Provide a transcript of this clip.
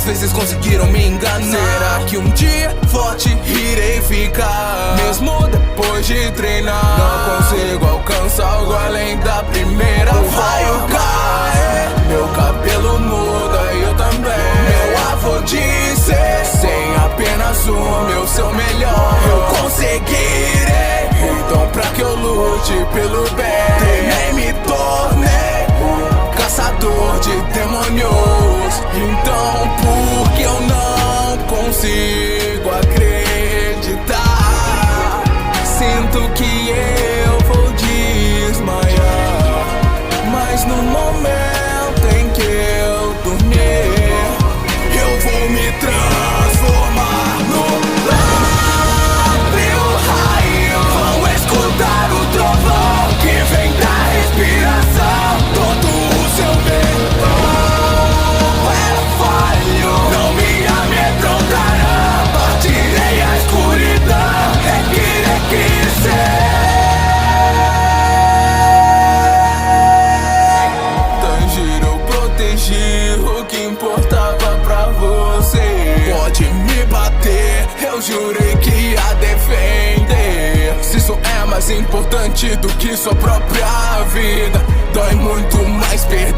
Muitas vezes conseguiram me enganar. Será que um dia forte irei ficar? Mesmo depois de treinar, não consigo alcançar algo além da primeira. O raio cai, meu cabelo muda e eu também. Meu avô disse, sem apenas um, meu seu melhor eu conseguirei. Então pra que eu lute pelo bem, treinei, me tornei caçador de demônios. Então por que eu não consigo acreditar? Sinto que eu vou desmaiar, mas no momento em que eu dormir, eu vou me transformar no próprio raio. Vão escutar o trovão que vem da respiração. Todo o seu perdão é falho, não me amedrontará. Partirei a escuridão, que tangir ou proteger o que importava pra você. Pode me bater, eu jurei que ia defender. Se isso é mais importante do que sua própria vida, dói muito mais perder.